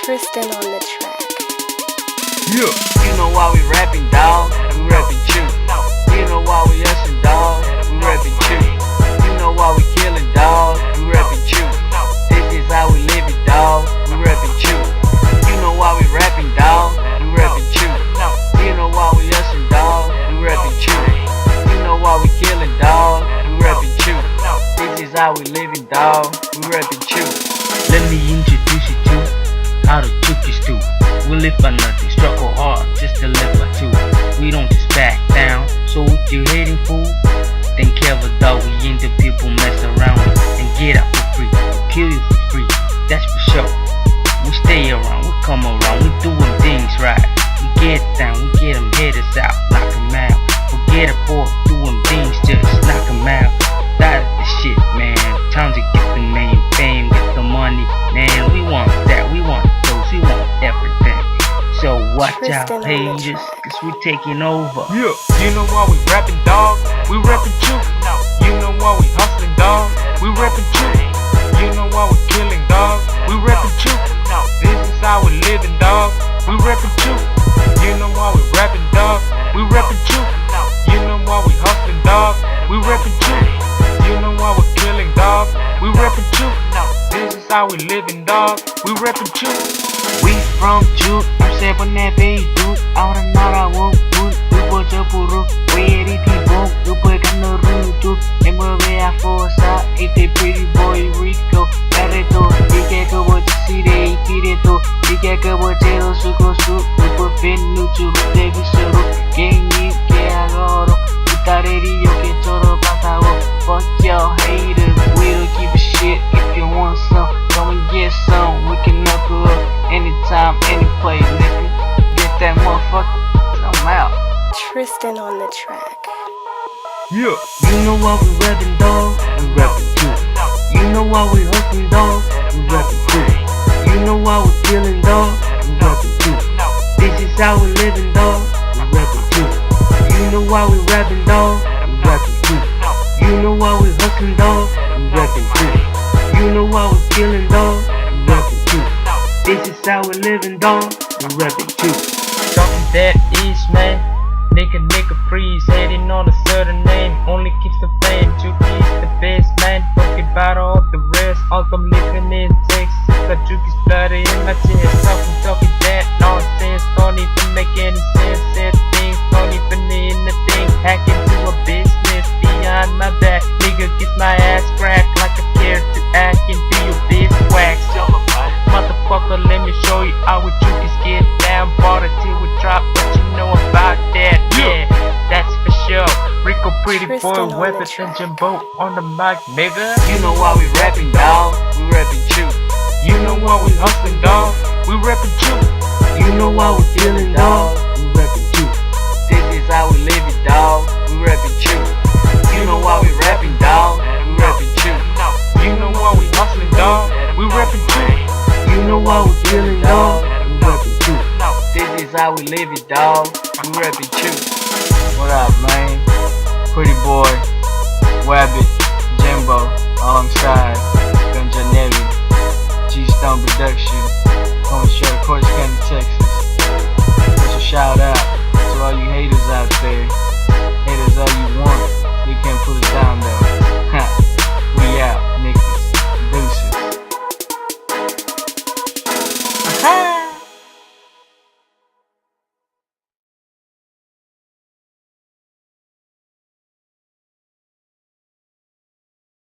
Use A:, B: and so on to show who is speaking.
A: Tristan on the track.
B: Yeah. You know why we rapping, dawg? We rapping you. You know why we hustling, dawg? We rapping you. You know why we killing, dawg? We rapping you. This is how we live it, dawg. We rapping you. You know why we rapping, dawg? We rapping you. You know why we hustling, dawg? We rapping you. You know why we killing, dawg? We rapping you. This is how we living, dawg. We rapping you.
C: Let me introduce you to how the Jukis do. We live for nothing, struggle hard just to live for two. We don't just back down, so what you hating for? Then careful dog, we into people mess around with and get out for free, we'll kill you for free, that's for sure. We stay around, we come around, we doing things right. We get down, we get them headers out, knock them out. Forget about doing things, just knock them out. That is the shit, man. Time to get the name, fame, get the money, man. We want that, we want those, we want everything. So watch out, haters, cause we taking over.
D: Yeah, you know why we rapping, dawg? We rapping you. You know why we hustling, dawg? We rapping you. You know why we killing, dawg? We rapping you. This is how we living, dawg. We rapping you. You know why we rapping, dawg? We rapping you. You know why we hustling, dawg? We rapping you. You know why we killing, dawg? We rapping you. This is how we living, dawg. We rapping you.
C: We from Juke, I'm seven that baby dude. Out and out I won't put put your puru. Where it is broke, you put on the root too. And where we are for us out, it's a pretty boy Rico. Pareto, you can't go what you see there, you it. You can't go what you see, go shoot. You put fin new to look, baby, so gang you can't go. Without it, you can choro patao. Fuck y'all haters, we don't give a shit. If you want some, come and get some. We can knuckle up anytime, any place, nigga. Get that motherfucker, I'm out.
A: Tristan on the track.
D: Yeah.
C: You know why we rapping, dawg? We rapping too. You know why we hustling, dawg? We rapping too. You know why we killing, dawg? We rapping too. This is how we living, dawg. We rapping too. You know why we rapping, dawg? We rapping too. You know why we hustling, dawg? We rapping too. You know why we killing, dawg? We rapping too. This is how we living, dawg. We rapping too.
E: Something that is, man. Nigga freeze, hating on a certain name, only keeps the flame. Juki's the best, man. Forget about all the rest. All I'm living in Texas, got Juki's blood in my chest. Talking that nonsense, don't even make any sense. Said things, don't even mean a thing. Hack into a business behind my back. Nigga gets my ass cracked like a carrot to act and be a bitch wax. Motherfucker, let me show you how we Juki's get down. Bought it till we drop, but you know about that. Yeah, that's for sure. Rico pretty
A: Tristan
E: boy,
A: on
E: weapon
A: the track.
E: and Jimbo on the mic, nigga.
B: You know why we rapping, dawg? We rapping you.
D: You know why we hustling, dawg? We rapping you.
C: You know why we killing, dawg? We rapping too.
B: This is how we live it, dawg. We rapping you. You know why we rapping, dawg? We rapping you.
D: You know why we hustling, dawg? We rapping you.
C: You know why we killing, dawg? We rapping too.
B: This is how we live it, dawg. We rapping you.
D: What up, man? Pretty boy, Wabbit, Jimbo, alongside Gunja Nevi, G Stone Production.